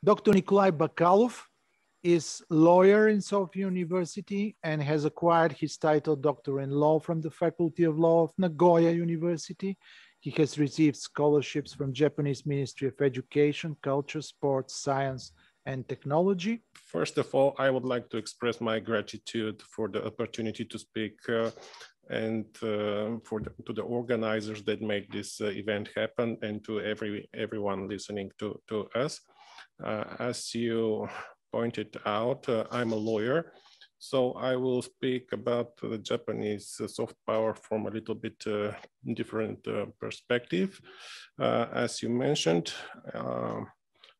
Dr. Nikolay Bakalov is lawyer in Sofia University and has acquired his title Doctor in Law from the Faculty of Law of Nagoya University. He has received scholarships from Japanese Ministry of Education, Culture, Sports, Science, and Technology. First of all, I would like to express my gratitude for the opportunity to speak and to the organizers that made this event happen, and to everyone listening to us. As you pointed out, I'm a lawyer, so I will speak about the Japanese soft power from a little bit different perspective. As you mentioned,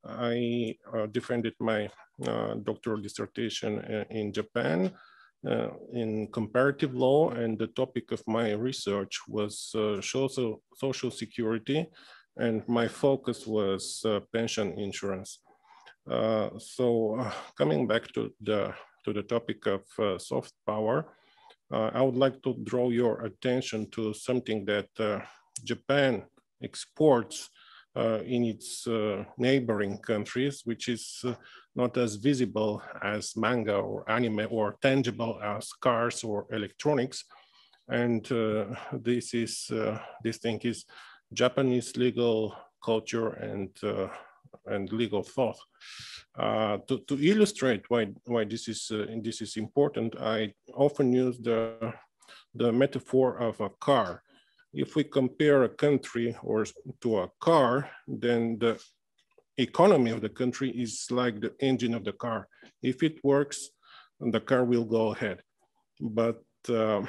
I defended my doctoral dissertation in Japan in comparative law, and the topic of my research was social security, and my focus was pension insurance. Coming back to the topic of soft power, I would like to draw your attention to something that Japan exports in its neighboring countries, which is not as visible as manga or anime, or tangible as cars or electronics. And this thing is Japanese legal culture and legal thought. To illustrate why this is important, I often use the metaphor of a car. If we compare a country to a car, then the economy of the country is like the engine of the car. If it works, the car will go ahead. But the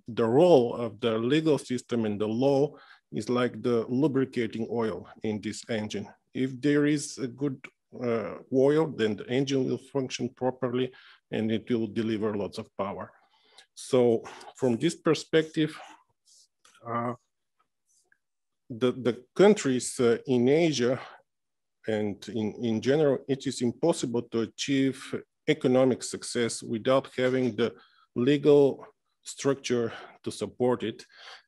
role of the legal system and the law is like the lubricating oil in this engine. If there is a good oil, then the engine will function properly and it will deliver lots of power. So from this perspective, the countries in Asia and in general, it is impossible to achieve economic success without having the legal structure to support it.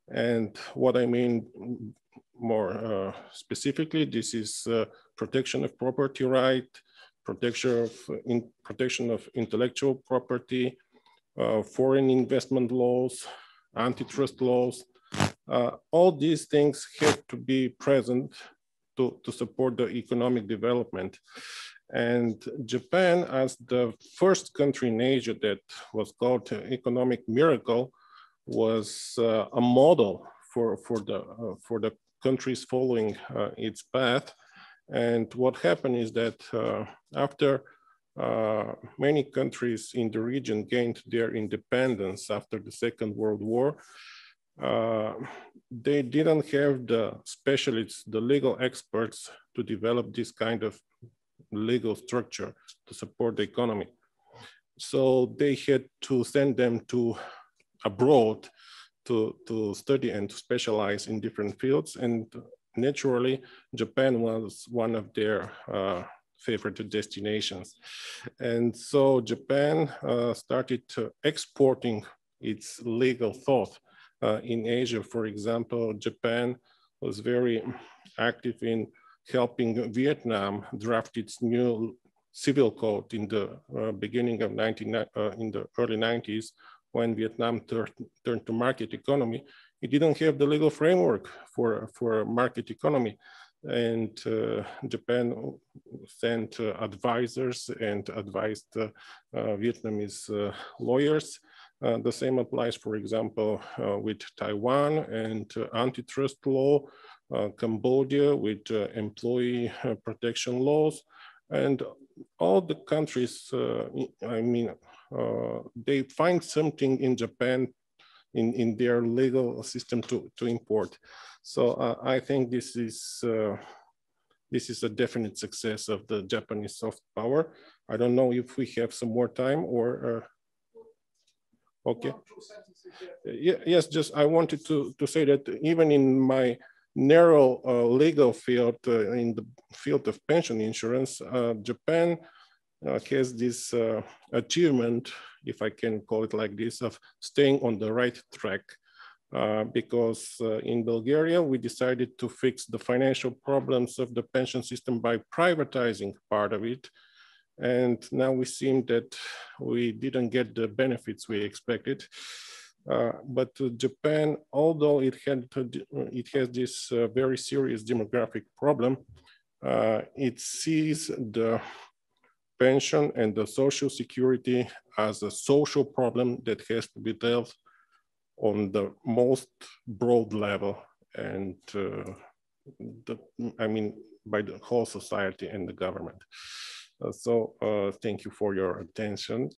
And what I mean more specifically, this is protection of property right, protection of intellectual property, foreign investment laws, antitrust laws. All these things have to be present to support the economic development. And Japan, as the first country in Asia that was called economic miracle, was a model for the countries following its path. And what happened is that after many countries in the region gained their independence after the Second World War, they didn't have the specialists, the legal experts, to develop this kind of legal structure to support the economy. So they had to send them to abroad to study and to specialize in different fields. And naturally, Japan was one of their favorite destinations. And so Japan started exporting its legal thought in Asia. For example, Japan was very active in helping Vietnam draft its new civil code in the beginning of in the early 90s, when Vietnam turned to market economy. It didn't have the legal framework for market economy. And Japan sent advisors and advised Vietnamese lawyers. The same applies, for example, with Taiwan and antitrust law, Cambodia with employee protection laws, and all the countries, they find something in Japan in their legal system to import. So I think this is a definite success of the Japanese soft power. I don't know if we have some more time or. Okay. Yes, just I wanted to say that even in my narrow legal field, in the field of pension insurance, Japan has this achievement, if I can call it like this, of staying on the right track. because in Bulgaria, we decided to fix the financial problems of the pension system by privatizing part of it. And now we seem that we didn't get the benefits we expected. But Japan, although it has this very serious demographic problem, it sees the pension and the social security as a social problem that has to be dealt on the most broad level, and by the whole society and the government. Thank you for your attention.